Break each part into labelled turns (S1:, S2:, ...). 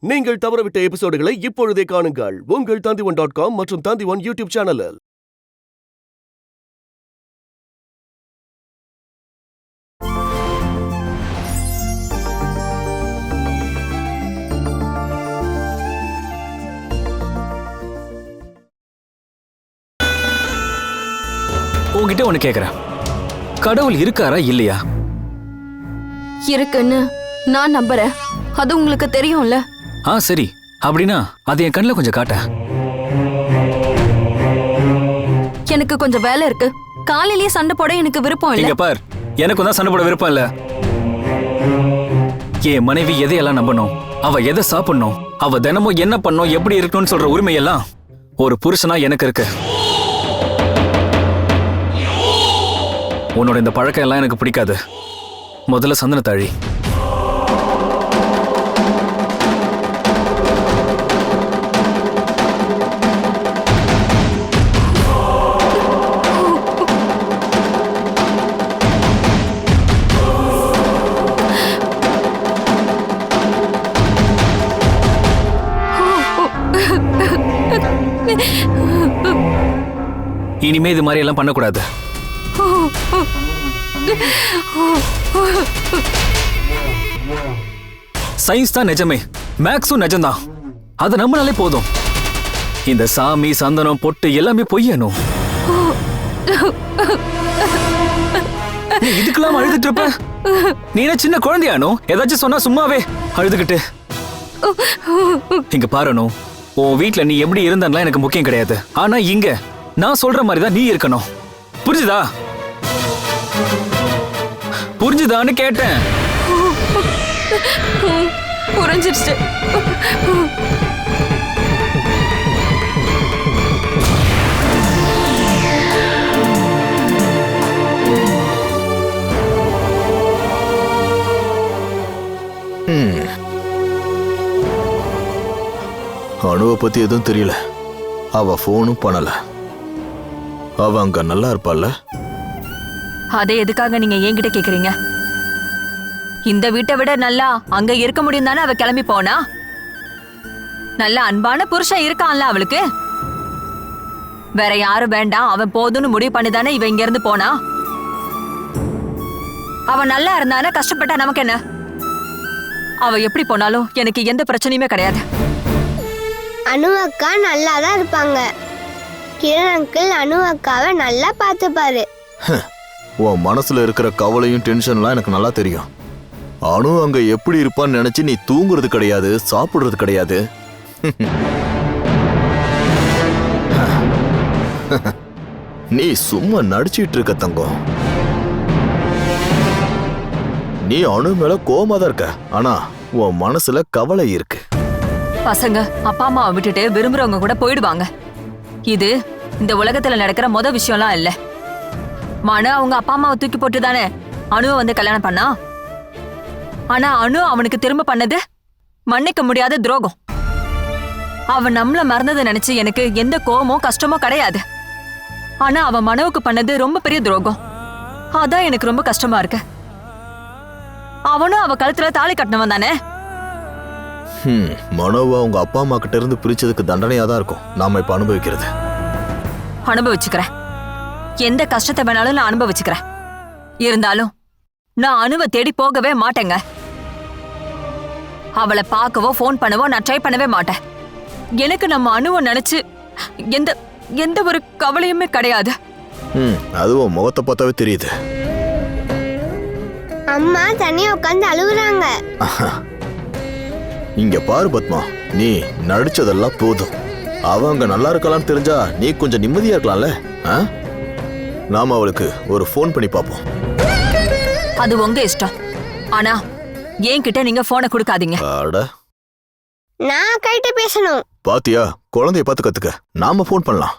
S1: நீங்கள் தவறவிட்ட எபிசோடுகளை இப்பொழுதே காணுங்கள் உங்கள் Tandivan.com மற்றும் Tandivan யூடியூப் சேனலில்.
S2: உங்ககிட்ட ஒண்ணு கேக்குறேன், கடவுள் இருக்காரா இல்லையா?
S3: இருக்குன்னு நான் நம்புறேன். அது உங்களுக்கு தெரியும்ல.
S2: சரி, அப்படின்னா அது என் கண்ணில் கொஞ்சம் காட்ட.
S3: எனக்கு கொஞ்சம் வேலை இருக்கு. காலையிலேயே சண்டை போட எனக்கு விருப்பம் இல்ல.
S2: இங்க பார், எனக்கும் தான் சண்டை போட விருப்பம் இல்ல. என் மனைவி எதையெல்லாம் நம்பணும், அவ எதை சாப்பிடணும், அவ தினமும் என்ன பண்ணும், எப்படி இருக்கணும்னு சொல்ற உரிமையெல்லாம் ஒரு புருஷனா எனக்கு இருக்கு. உன்னோட இந்த பழக்கம் எல்லாம் எனக்கு பிடிக்காது. முதல்ல சந்தன தாழி. இனிமே இது மாதிரி எல்லாம் பண்ணக்கூடாது. சயின்ஸ் தான் நிஜமே, மேக்ஸும் நிஜம்தான். அதை நம்பினாலே போதும். இந்த சாமி, சந்தனம், பொட்டு எல்லாமே பொய்யணும். நீ இதுக்கெல்லாம் அழுதுட்டு இருப்ப? நீ என்ன சின்ன குழந்தையானோ? ஏதாச்சும் சொன்னா சும்மாவே அழுதுகிட்டு. இங்க பாருனோ, உன் வீட்டுல நீ எப்படி இருந்தான்லாம் எனக்கு முக்கியம் கிடையாது. ஆனா இங்க நான் சொல்ற மாதிரிதான் நீ இருக்கணும். புரிஞ்சுதா? புரிஞ்சுதான்னு கேட்டேன்.
S3: புரிஞ்சிருச்சு.
S4: அணுவை பத்தி எதுவும் தெரியல. அவ போனும் பண்ணல. அவ அங்க நல்லா இருப்பாள்ல?
S5: அதை எதுக்காக நீங்க என்கிட்ட கேக்குறீங்க? இந்த வீட்டை விட நல்லா அங்க இருக்க முடியும் தானே அவ கிளம்பி போனா. நல்ல அன்பான புருஷன் இருக்கான்ல அவளுக்கு. வேற யாரும் வேண்டாம், அவன் போதும்னு முடிவு பண்ணிதானே இவ இங்க இருந்து போனா. அவன் நல்லா இருந்தானே, கஷ்டப்பட்டா நமக்கு என்ன? அவ எப்படி போனாலும் எனக்கு எந்த பிரச்சனையுமே கிடையாது.
S6: அனு அக்கா நல்லா தான் இருப்பாங்க. கிரண் அங்கிள் அனு அக்காவை நல்லா பார்த்துப்பாரு.
S4: உன் மனசுல இருக்கிற கவலையும் டென்ஷன்லாம் எனக்கு நல்லா தெரியும். அனு அங்க எப்படி இருப்பான்னு நினைச்சு நீ தூங்குறது கிடையாது, சாப்பிடுறது கிடையாது. நீ சும்மா நடிச்சிட்டு இருக்க தங்கம். நீ அணு மேல கோவமா தான் இருக்க, ஆனா உன் மனசுல கவலை இருக்கு.
S5: பசங்க அப்பா அம்மாவை விட்டுட்டு விரும்புறவங்க கூட போயிடுவாங்க. இது இந்த உலகத்துல நடக்கிற விஷயம்லாம் இல்ல. மனு அவங்க அப்பா அம்மாவை தூக்கி போட்டு தானே அணுவை வந்து கல்யாணம் பண்ணா. ஆனா அணு அவனுக்கு திரும்ப பண்ணது மன்னிக்க முடியாத துரோகம். அவன் நம்மள மறந்ததை நினைச்சு எனக்கு எந்த கோவமோ கஷ்டமோ கிடையாது. ஆனா அவன் மனவுக்கு பண்ணது ரொம்ப பெரிய துரோகம். அதான் எனக்கு ரொம்ப கஷ்டமா இருக்கு. அவனும் அவ கழுத்துல தாலி கட்டினவன் தானே.
S4: மனோவா உங்க அப்பா அம்மா கிட்ட இருந்து பிரிச்சதுக்கு தண்டனையா தான் இருக்கும் நாம இப்ப அனுபவிக்கிறது.
S5: அனுபவிச்சுக்கிறேன். எந்த கஷ்டத்தை வேணாலும் நான் அனுபவிச்சுக்கிறேன். இருந்தாலும் நான் அணுவை தேடி போகவே மாட்டேங்க. அவளை பார்க்கவோ போன் பண்ணவோ நான் ட்ரை பண்ணவே மாட்டேன். எனக்கு நம்ம அணுவை நினைச்சு எந்த எந்த ஒரு கவலையுமே கிடையாது.
S4: அதுவும் முகத்தை பார்த்தாவே தெரியுது.
S6: அம்மா தனியா உட்காந்து அழுகுறாங்க.
S4: இங்க பாரு பத்மா, நீ நடிச்சதெல்லாம் போதும். அவங்க நல்லா இருக்கலாம்னு தெரிஞ்சா நீ கொஞ்சம் நிம்மதியா இருக்கலாம்ல. நாம அவளுக்கு ஒரு போன் பண்ணி பாப்போம்.
S5: அது உங்க இஷ்டம். ஆனா என்கிட்ட நீங்க போனை கொடுக்காதீங்க.
S6: நான் கைட்ட பேசணும்.
S4: பாத்தியா, குழந்தைய பார்த்து கத்துக்க. நாம போன் பண்ணலாம்.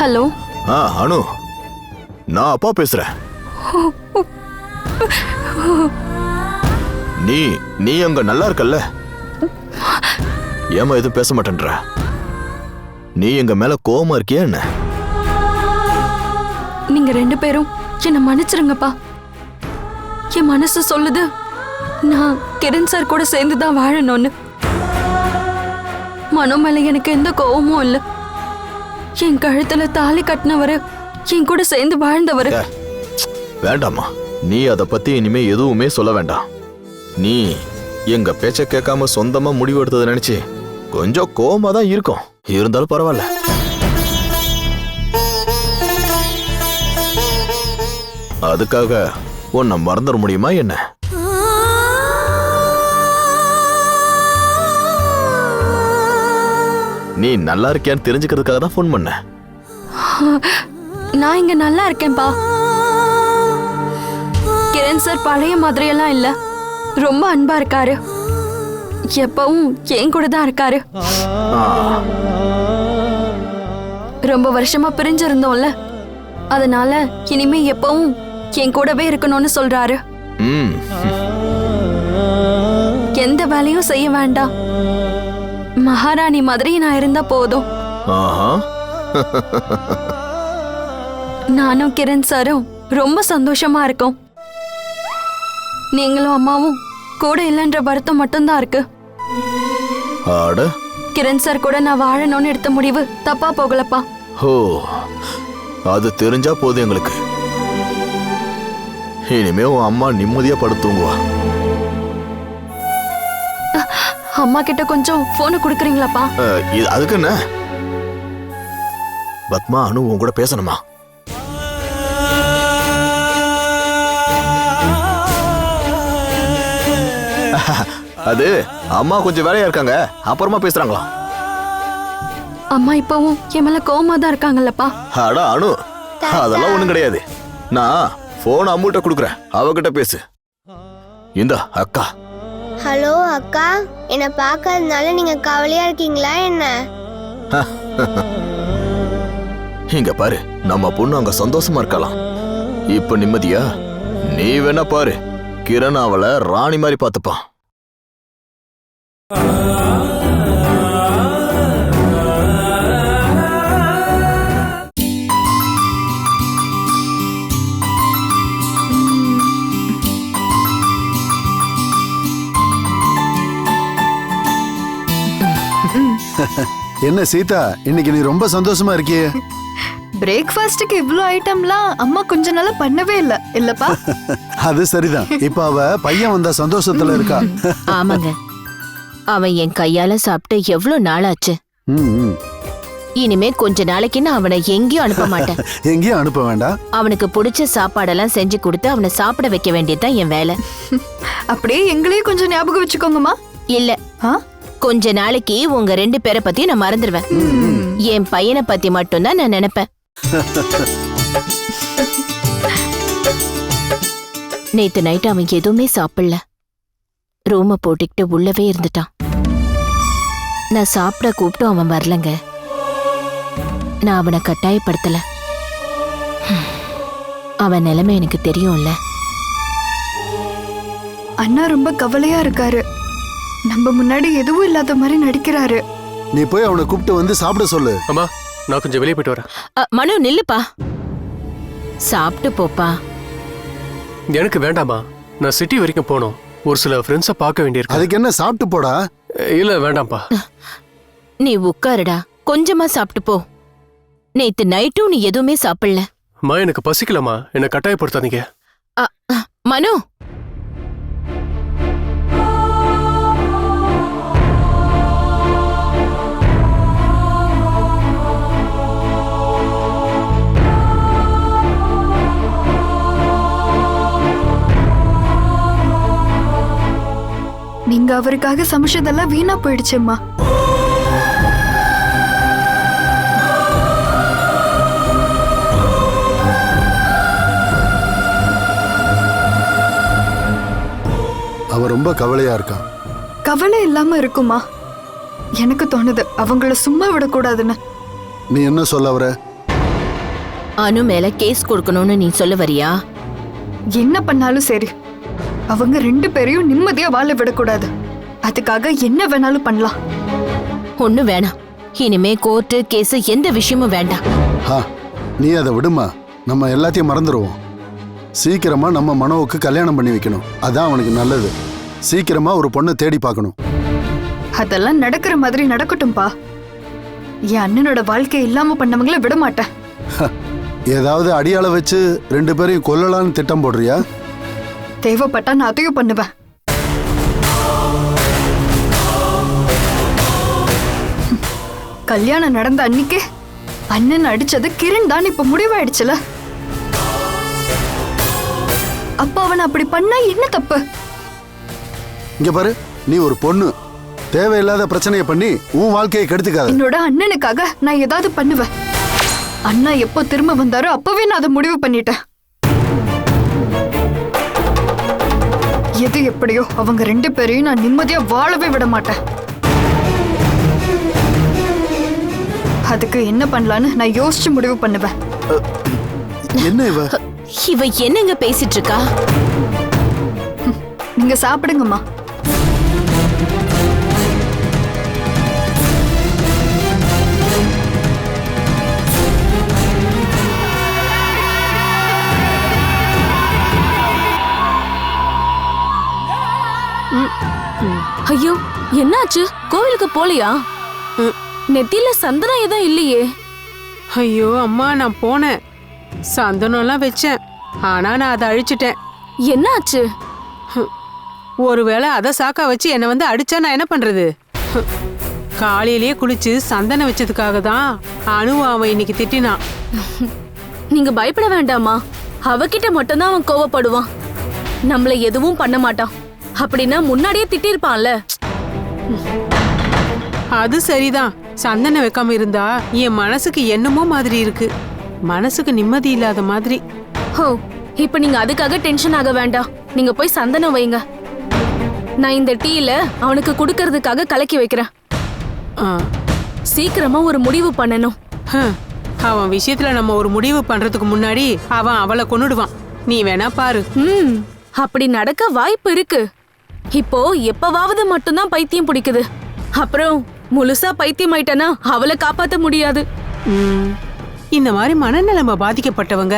S3: ஹலோ.
S4: அனு, நான் அப்பா பேசுறேன். நீ அங்க நல்லா இருக்கல்ல? ஏமா எதுவும் பேச மாட்டேன்ற? நீ எங்க மேல கோவமா இருக்கியா என்ன?
S3: நீங்க 2 பேரும் என்ன மன்னிச்சிருங்கப்பா. என் மனசு சொல்லுது நான் கிரண் சார் கூட சேர்ந்துதான் வாழணும்னு. மனோ மேல எனக்கு எந்த கோவமும் இல்ல. என் கழுத்துல தாலி கட்டினவரு, என் கூட சேர்ந்து வாழ்ந்தவரு.
S4: வேண்டாமா, நீ அத பத்தி இனிமே எதுவுமே சொல்ல வேண்டாம். நீ எங்க பேச்ச கேட்காம சொந்தமா முடிவு எடுத்ததை நினைச்சு கொஞ்சம் கோவமா தான் இருக்கும். இருந்தாலும் பரவாயில்ல. அதுக்காக உன்னை மறந்துட முடியுமா என்ன? நீ நல்லா இருக்கியான்னு தெரிஞ்சுக்கிறதுக்காக தான் ஃபோன் பண்ண.
S3: நான் இங்க நல்லா இருக்கேன்பா. கிரண் சார் பழைய மாதிரியெல்லாம் இல்ல. ரொம்ப அன்பா இருக்காரு. எப்பவும் என் கூட தான் இருக்காரு. ரொம்ப வருஷமா பிரிஞ்சிருந்தோம்ல, அதனால இனிமே எப்பவும் என் கூடவே இருக்கணும்னு சொல்றாரு. எந்த வேலையும் செய்ய வேண்டாம், மகாராணி மாதிரி நான் இருந்தா போதும். நானும் கிரண் சாரும் ரொம்ப சந்தோஷமா இருக்கோம். நீங்களும் அம்மாவும் கூட இல்லைன்ற வருத்தம் மட்டும்தான் இருக்கு. கிரண் சார் கூட நான் வாழணும்னு எடுத்த முடிவு தப்பா போகலப்பா.
S4: ஓ, அது தெரிஞ்சா போதும் எங்களுக்கு. இனிமே உன் அம்மா நிம்மதியா படுத்துங்குவா.
S3: அம்மா கிட்ட கொஞ்சம் போனை கொடுக்குறீங்களாப்பா?
S4: அதுக்கு என்ன? பத்மா, அனு உன் கூட பேசணுமா? அது அம்மா கொஞ்சம் வேலையா இருக்காங்க, அப்புறமா பேசுறாங்களா?
S3: அம்மா இப்பவும் என் மேல கோவமா தான் இருக்காங்கல்லப்பா.
S4: அடா அனு, அதெல்லாம் ஒண்ணும் கிடையாது. நான் போன் அம்முட்ட கொடுக்குறேன், அவகிட்ட பேசு. இந்த அக்கா.
S6: ஹலோ அக்கா, என்ன பார்க்கறதுனால நீங்க கவலையா இருக்கீங்களா என்ன?
S4: இங்க பாரு, நம்ம பொண்ணு அங்க சந்தோஷமா இருக்கலாம். இப்ப நிம்மதியா? நீ வேணா பாரு, கிரண் அவளை ராணி மாதிரி பார்த்துப்பான்.
S7: என்ன சீதா, இன்னைக்கு நீ ரொம்ப சந்தோஷமா இருக்கியே?
S8: பிரேக்ஃபாஸ்டுக்கு இவ்ளோ ஐட்டம்லாம் அம்மா கொஞ்ச நாளா பண்ணவே இல்ல இல்லப்பா?
S7: அது சரிதான். இப்ப அவ பையன் வந்த சந்தோஷத்துல இருக்கா.
S9: ஆமாங்க, அவன் என் கையால சாப்பிட்டு எவ்வளவு நாளாச்சு. இனிமே கொஞ்ச நாளைக்கு நான் அவனை எங்கேயும் அனுப்ப மாட்டேன்.
S7: எங்கேயும் அனுப்ப வேண்டாம்.
S9: அவனுக்கு பிடிச்ச சாப்பாடெல்லாம் செஞ்சு கொடுத்து அவனை சாப்பிட வைக்க வேண்டியதுதான் என் வேலை.
S8: அப்படியே எங்களையும் கொஞ்சம் ஞாபகம் வச்சுக்கோங்கம்மா.
S9: இல்ல, கொஞ்ச நாளைக்கு உங்க 2 பேரை பத்தி நான் மறந்துடுவேன். என் பையனை பத்தி மட்டும்தான் நான் நினைப்பேன். நேத்து நைட் அவன் எதுவுமே சாப்பிடல. ரூம போட்டுக்கிட்டு உள்ளவே இருந்துட்டான். நான் சாப்பிட கூப்பிட்டு அவன் வரலங்க. நான் அவனை கட்டாயப்படுத்தல. அவன் நிலைமை எனக்கு தெரியும்ல.
S8: அண்ணா ரொம்ப கவலையா இருக்காரு. நம்ம முன்னாடி எதுவும் இல்லாத மாதிரி நடிக்கிறாரு.
S7: நீ போய் அவனை கூப்பிட்டு வந்து சாப்பிட சொல்லு.
S10: அம்மா, நான் கொஞ்சம் வெளியே போயிட்டு வரேன்.
S9: மனு, நில்லுப்பா. சாப்பிட்டு போப்பா.
S10: எனக்கு வேண்டாமா, நான் சிட்டி வரைக்கும் போகணும். ஒரு சில ஃப்ரெண்ட்ஸை பார்க்க வேண்டியிருக்கு.
S7: அதுக்கு என்ன, சாப்பிட்டு போடா.
S10: இல்ல வேண்டாம்ப்பா.
S9: நீ உட்காருடா, கொஞ்சமா சாப்பிட்டு போ. நேத்து நைட்டும் நீ எதுவுமே சாப்பிடல.
S10: அம்மா, எனக்கு பசிக்கலம்மா, என்னை கட்டாயப்படுத்தாதீங்க.
S9: மனு,
S8: நீங்க அவருக்காக சமைச்சதெல்லாம் வீணா போயிடுச்சும்மா.
S7: அவ ரொம்ப கவலையா இருக்கான்.
S8: கவலை இல்லாம இருக்குமா? எனக்கு தோணுது அவங்கள சும்மா விடக்கூடாதுன்னு.
S7: நீ என்ன சொல்ல வர?
S9: அனு மேல கேஸ் கொடுக்கணும்னு நீ சொல்ல வரியா?
S8: என்ன பண்ணாலும் சரி, அவங்க 2 பேரையும் நிம்மதியா வாழ விடக்கூடாது. அதுக்காக என்ன வேணாலும் பண்ணலாம்.
S9: ஒண்ணு வேணாம். இனிமே கோர்ட்டு கேஸ் எந்த விஷயமும் வேண்டாம்.
S7: நீ அதை விடுமா, நம்ம எல்லாத்தையும் மறந்துடுவோம். சீக்கிரமா நம்ம மனோவுக்கு கல்யாணம் பண்ணி வைக்கணும். அதான் அவனுக்கு நல்லது. சீக்கிரமா ஒரு பொண்ணை தேடி பார்க்கணும்.
S8: அதெல்லாம் நடக்கிற மாதிரி நடக்கட்டும்பா. என் அண்ணனோட வாழ்க்கை இல்லாம பண்ணவங்கள விட மாட்டேன்.
S7: ஏதாவது அடியாள வச்சு 2 பேரையும் கொல்லலான்னு திட்டம் போடுறியா?
S8: தேவைப்பட்டா நான் அதையும் பண்ணுவேன். கல்யாணம் நடந்த அன்னைக்கு அண்ணன் அடிச்சது கிரண் தான் இப்ப முடிவாயிடுச்சுல. அப்ப அவன் அப்படி பண்ணா என்ன தப்பு?
S7: இங்க பாரு, நீ ஒரு பொண்ணு. தேவையில்லாத பிரச்சனையை பண்ணி உன் வாழ்க்கையை கெடுத்துக்காத.
S8: என்னோட அண்ணனுக்காக நான் ஏதாவது பண்ணுவேன். அண்ணா எப்போ திரும்ப வந்தாரோ அப்பவே நான் அதை முடிவு பண்ணிட்டேன். எது எப்படியோ அவங்க 2 பேரையும் நான் நிம்மதியா வாழவே விட மாட்டேன். அதுக்கு என்ன பண்ணலான்னு நான் யோசிச்சு முடிவு பண்ணுவேன்.
S7: என்ன
S9: இவ என்னங்க பேசிட்டு இருக்கா?
S8: நீங்க சாப்பிடுங்கம்மா.
S3: ஐயோ, என்னாச்சு? கோவிலுக்கு போலியா? நெத்தியில சந்தனம் எதுவும் இல்லையே.
S11: ஐயோ அம்மா, நான் போனேன், சந்தனம்லாம் வச்சேன். ஆனா நான் அதை அழிச்சிட்டேன்.
S3: என்னாச்சு?
S11: ஒருவேளை அதை சாக்கா வச்சு என்னை வந்து அடிச்சா நான் என்ன பண்றது? காலையிலேயே குளிச்சு சந்தனம் வச்சதுக்காக தான் அனுவ அவன் இன்னைக்கு திட்டினான்.
S3: நீங்க பயப்பட வேண்டாமா. அவகிட்ட மட்டும்தான் அவன் கோவப்படுவான், நம்மள எதுவும் பண்ண மாட்டான். அப்படின்னா முன்னாடியே திட்டிருப்பான்ல.
S11: அது சரிதான். சந்தனம் வைக்காம இருந்தா என் மனசுக்கு என்னமோ மாதிரி இருக்கு. மனசுக்கு நிம்மதி இல்லாத மாதிரி.
S3: ஹோ, இப்ப நீங்க அதுக்காக டென்ஷன் ஆக வேண்டாம். நீங்க போய் சந்தனம் வைங்க. நான் இந்த டீல அவனுக்கு குடுக்கறதுக்காக கலக்கி வைக்கிறேன். சீக்கிரமா ஒரு முடிவு பண்ணணும்.
S11: அவன் விஷயத்துல நம்ம ஒரு முடிவு பண்றதுக்கு முன்னாடி அவன் அவளை கொன்னுடுவான். நீ வேணா பாரு.
S3: அப்படி நடக்க வாய்ப்பு இருக்கு. இப்போ எப்பவாவது மட்டும்தான் பைத்தியம் பிடிக்குது. அப்புறம் முழுசா பைத்தியம் ஆயிட்டனா அவளை காப்பாத்த முடியாது.
S11: இந்த மாதிரி மனநிலைமை பாதிக்கப்பட்டவங்க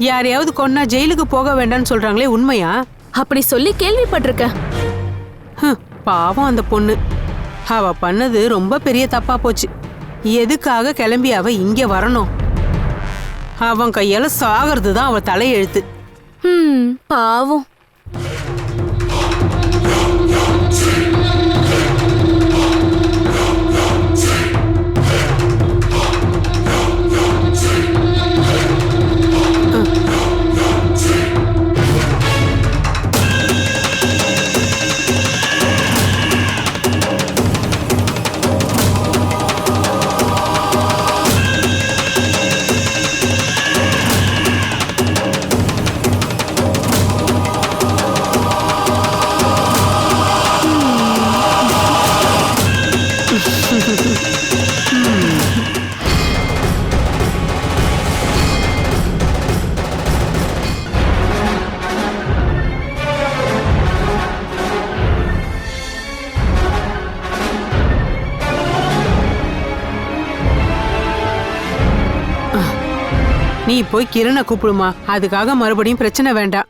S11: யாரையாவது கொன்னா ஜெயிலுக்கு போக வேண்டாம்னு சொல்றாங்களே, உண்மையா?
S3: அப்படி சொல்லி கேள்விப்பட்டிருக்கேன்.
S11: பாவம் அந்த பொண்ணு. அவ பண்ணது ரொம்ப பெரிய தப்பா போச்சு. எதுக்காக கிளம்பி அவ இங்க வரணும்? அவன் கையால சாகிறது தான் அவ தலையெழுத்து.
S3: பாவம்.
S11: நீ போய் கிரணை கூப்பிடுமா. அதுக்காக மறுபடியும் பிரச்சனை வேண்டாம்.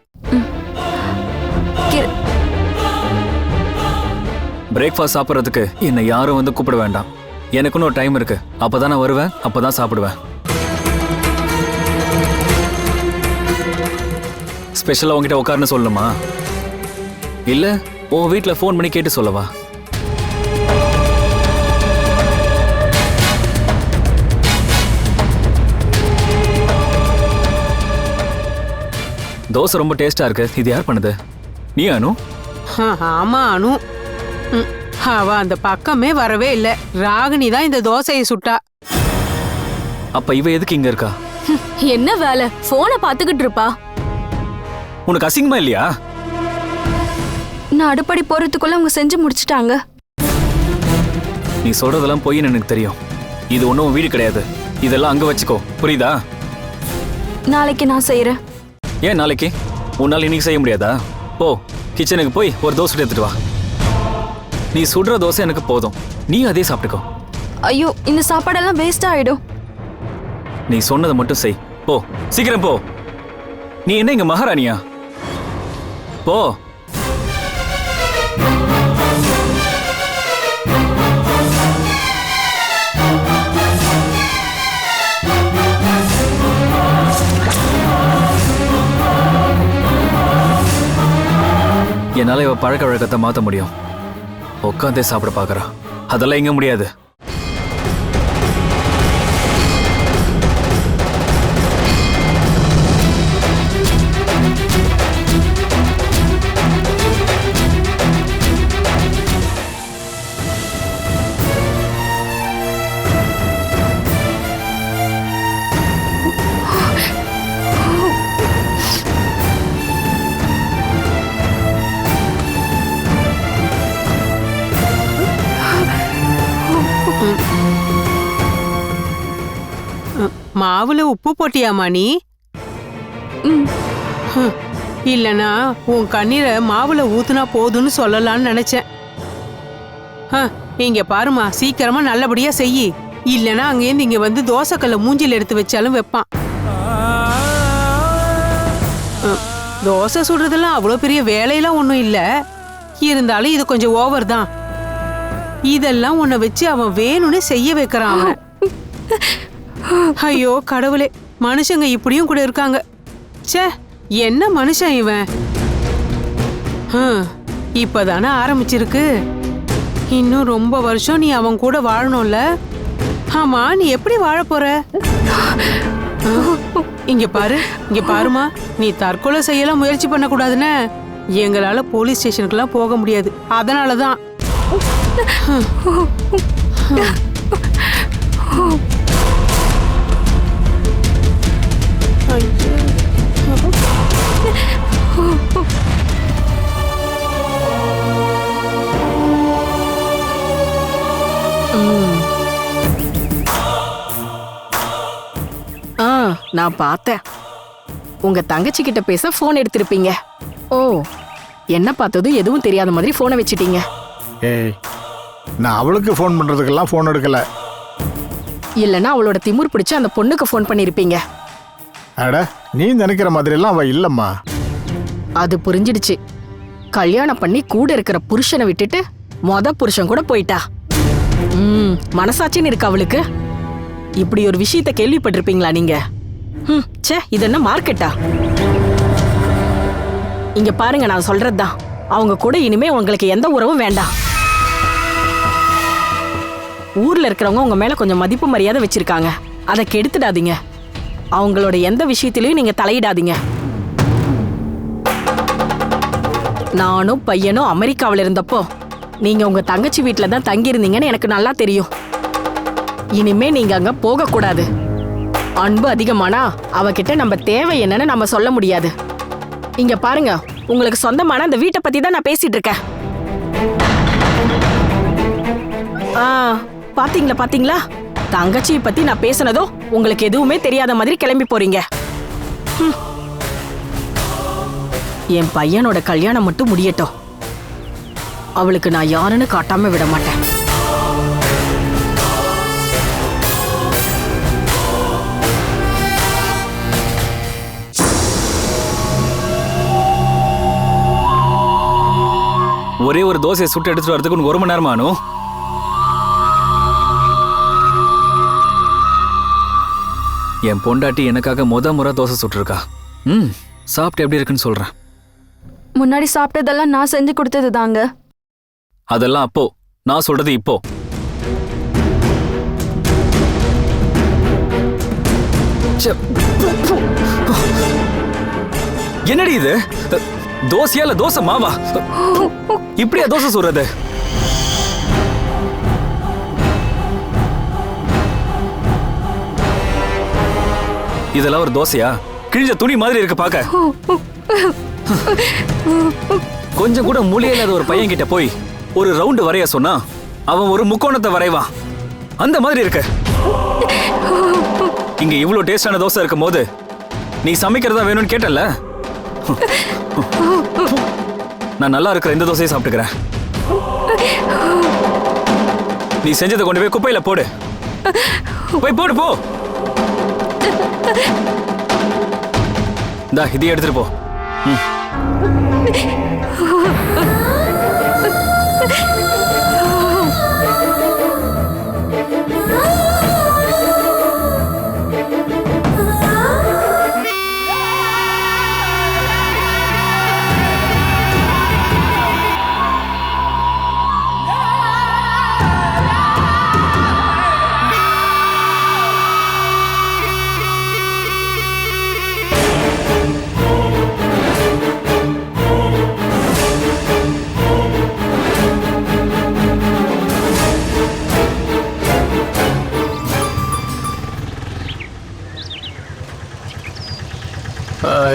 S2: பிரேக்ஃபாஸ்ட் சாப்பிட்றதுக்கு என்னை யாரும் வந்து கூப்பிட வேண்டாம். எனக்குன்னு ஒரு டைம் இருக்கு. அப்பதான் நான் வருவேன், அப்பதான் சாப்பிடுவேன். ஸ்பெஷலா உங்ககிட்ட உட்காருன்னு சொல்லணுமா? இல்ல உன் வீட்டுல ஃபோன் பண்ணி கேட்டு சொல்லவா? தோசை ரொம்ப டேஸ்டா இருக்கு. இது யார் பண்ணது? நீ அனு?
S11: ஆமா அனு. அவ அந்த பக்கமே வரவே இல்ல. ராகினி தான் இந்த தோசையை சுட்டா.
S2: அப்ப இவ எதுக்கு இங்க இருக்கா?
S3: என்ன வேலை? போனை பாத்துக்கிட்டு இருப்பா.
S2: உனக்கு அசிங்கமா இல்லையா?
S8: நான் அடுப்படி போறதுக்குள்ள அவங்க செஞ்சு முடிச்சிட்டாங்க.
S2: நீ சொல்றதெல்லாம் பொய்ன்னு எனக்கு தெரியும். இது ஒன்றும் வீடு கிடையாது. இதெல்லாம் அங்க வச்சுக்கோ, புரியுதா?
S3: நாளைக்கு நான் செய்யறேன்.
S2: ஏன் நாளைக்கு? உன்னால இன்னைக்கு செய்ய முடியாதா? போ கிச்சனுக்கு போய் ஒரு தோசை எடுத்துட்டு வா. நீ சுடுற தோசை எனக்கு போதும், நீ அதே சாப்பிட்டுக்கோ.
S3: ஐயோ, இந்த சாப்பாடெல்லாம் வேஸ்ட் ஆயிடும்.
S2: நீ சொன்னதை மட்டும் செய். போ சீக்கிரம் போ. நீ என்ன இங்க மகாராணியா? போ. என்னால இவ பழக்க வழக்கத்தை மாத்த முடியும். உட்காந்தே சாப்பிட பாக்குறா, அதெல்லாம் இங்க முடியாது.
S11: மாவுல உப்பு போட்டியாமா நீ? இல்லனா உன் கண்ணீரை மாவுல ஊத்துனா போதுன்னு சொல்லலாம்னு நினைச்சேன். இங்க பாருமா, சீக்கிரமா நல்லபடியா செய்யி. இல்லனா அங்கேருந்து இங்க வந்து தோசைக்கல்ல மூஞ்சில எடுத்து வச்சாலும் வைப்பான். தோசை சுடுறதெல்லாம் அவ்வளோ பெரிய வேலையெல்லாம் ஒன்றும் இல்லை. இருந்தாலும் இது கொஞ்சம் ஓவர் தான். இதெல்லாம் உன்னை வச்சு அவன் வேணும்னு செய்ய வைக்கிறான் அவன். ஐயோ கடவுளே, மனுஷங்க இப்படியும் கூட இருக்காங்க. ச்சே, என்ன மனுஷன் இவன். இப்பதானே ஆரம்பிச்சிருக்கு. இன்னும் ரொம்ப வருஷம் நீ அவன் கூட வாழணும்ல. ஆமா, நீ எப்படி வாழ போற? இங்க பாருமா, நீ தற்கொலை செய்யலாம் முயற்சி பண்ண கூடாதுன்னு. எங்களால போலீஸ் ஸ்டேஷனுக்குலாம் போக முடியாது. அதனாலதான்.
S12: நான் பார்த்தேன். உங்க தங்கச்சி கிட்ட பேச போன் எடுத்திருப்பீங்க. ஓ, என்ன பார்த்ததும் எதுவும் தெரியாத மாதிரி போனை வச்சிட்டீங்க.
S13: ஏய், நான் அவளுக்கு ஃபோன் பண்றதுக்கெல்லாம் ஃபோன் எடுக்கல.
S12: இல்லனா அவளோட திமிர் பிடிச்சு அந்த பொண்ணுக்கு ஃபோன் பண்ணிருப்பீங்க.
S13: அட, நீ நினைக்கிற மாதிரி எல்லாம் அவ இல்லம்மா.
S12: அது புரிஞ்சிடுச்சு. கல்யாணம் பண்ணி கூட இருக்கிற புருஷனை விட்டுட்டு மொத புருஷன் கூட போயிட்டா. மனசாட்சின்னு இருக்கு அவளுக்கு. இப்படி ஒரு விஷயத்தை கேள்விப்பட்டிருப்பீங்களா நீங்க? ச்சே, இது என்ன மார்க்கெட்டா? இங்க பாருங்க, நான் சொல்றதுதான். அவங்க கூட இனிமே உங்களுக்கு எந்த உறவும் வேண்டாம். ஊர்ல இருக்கிறவங்க உங்க மேல கொஞ்சம் மதிப்பு மரியாதை வச்சிருக்காங்க. அதை கெடுத்துடாதீங்க. அவங்களோட எந்த விஷயத்திலையும் நீங்க தலையிடாதீங்க. நானும் பையனும் அமெரிக்காவில் இருந்தப்போ நீங்க உங்க தங்கச்சி வீட்டில தான் தங்கி இருந்தீங்கன்னு எனக்கு நல்லா தெரியும். இனிமே நீங்க அங்க போக கூடாது. அன்பு அதிகமானா அவகிட்ட நம்ம தேவை என்னன்னு நம்ம சொல்ல முடியாது. இங்க பாருங்க, உங்களுக்கு சொந்தமான அந்த வீட்டை பத்தி தான் நான் பேசிட்டு இருக்கேன். பாத்தீங்களா, தங்கச்சியை பத்தி நான் பேசினதோ உங்களுக்கு எதுவுமே தெரியாத மாதிரி கிளம்பி போறீங்க. என் பையனோட கல்யாணம் மட்டும் முடியட்டும். அவளுக்கு நான் யாருன்னு காட்டாம விட மாட்டேன்.
S2: ஒரே ஒரு தோசையை சுட்டு எடுத்துட்டு வரதுக்கு உனக்கு 1 மணி நேரம் ஆனும். என் பொண்டாட்டி எனக்காக முறை தோசை சுட்டுருக்கா. சாப்பிட்டு எப்படி இருக்குன்னு சொல்றேன்.
S3: முன்னாடி சாப்பிட்டதெல்லாம் நான் செஞ்சு கொடுத்தது தாங்க.
S2: அதெல்லாம் அப்போ, நான் சொல்றது இப்போ. என்னடி இது? தோசையா இல்ல தோசை மாவா? இப்படியா தோசை சுடுறது? இதெல்லாம் ஒரு தோசையா? கிழிஞ்ச துணி மாதிரி இருக்கு பாக்க. கொஞ்சம் கூட மூளையே இல்லாத ஒரு பையன் கிட்ட போய் ஒரு ரவுண்டு வரைய சொன்னா அவன் ஒரு முக்கோணத்தை வரைவான். அந்த மாதிரி இருக்கு. இங்க இவ்வளவு டேஸ்டான தோசை இருக்கும் போது நீ சமைக்கிறதா வேணும்னு கேட்டல. நான் நல்லா இருக்கிற இந்த தோசையை சாப்பிட்டுக்கிறேன். நீ செஞ்சதை கொண்டு போய் குப்பையில போடு. போய் போடு போ. இதை எடுத்துட்டு போ.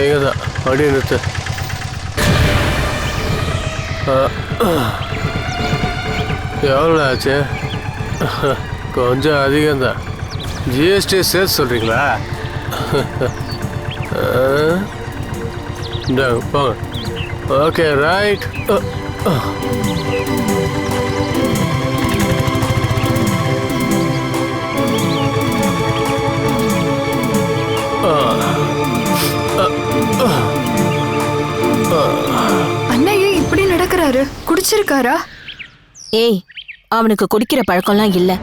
S10: இங்கதான் அப்படியே நிறுத்து. எவ்வளோ ஆச்சு? கொஞ்சம் அதிகம்தான். ஜிஎஸ்டி சேர்த்து சொல்கிறீங்களா? போங்க. Okay right.
S8: அண்ணா ஏன் இப்படி நடக்கிறாரு? குடிச்சிருக்காரா?
S9: ஏய், அவனுக்கு குடிக்கிற பழக்கம்லாம் இல்ல.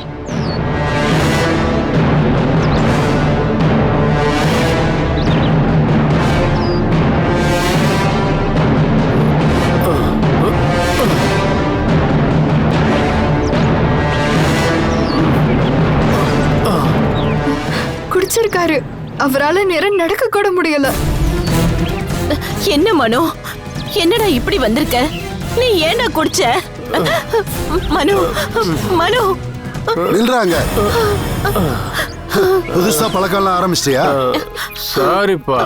S8: குடிச்சிருக்காரு. அவரால நேரம் நடக்க கூட முடியல.
S12: என்ன மனோ, என்னடா இப்படி வந்திருக்க? நீ ஏன்டா குடிச்ச? மனோ, மனோ
S7: நில்றாங்க. புதுசா பழக்கம்லாம் ஆரம்பிச்சிட்டியா?
S10: சாரிப்பா.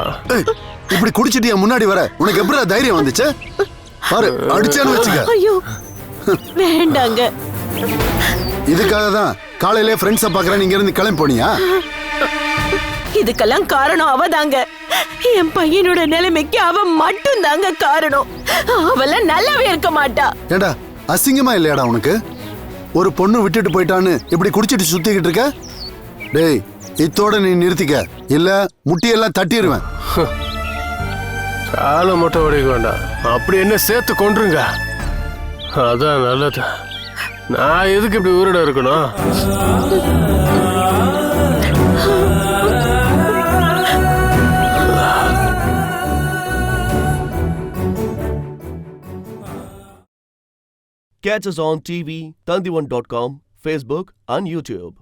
S7: இப்படி குடிச்சிட்டியா முன்னாடி வர? உனக்கு எப்படி தைரியம் வந்துச்சு? பாரு, அடிச்சான்னு வச்சுக்க.
S12: ஐயோ வேண்டாங்க.
S7: இதுக்காக தான் காலையிலே ஃப்ரெண்ட்ஸை பார்க்குறேன் நீங்க இருந்து கிளம்பி போனியா?
S12: இதுக்கெல்லாம் காரணம் அவதாங்க. என் பையனோட நிலைமைக்கு அவ மட்டும் தாங்க காரணம். அவெல்லாம் நல்லாவே இருக்க மாட்டா.
S7: ஏண்டா அசிங்கமா இல்லையாடா உனக்கு? ஒரு பொண்ணு விட்டுட்டு போயிட்டான்னு இப்படி குடிச்சிட்டு சுத்திக்கிட்டு இருக்க? டேய், இத்தோட நீ நிறுத்திக்க, இல்ல முட்டியெல்லாம் தட்டிடுவேன்.
S10: காலை மட்டும் உடைக்க வேண்டாம், அப்படி என்ன சேர்த்து கொண்டுருங்க. அதான் நல்லது. நான் எதுக்கு இப்படி ஊரிட இருக்கணும்?
S1: Catch us on TV, Tandivan.com, Facebook and YouTube.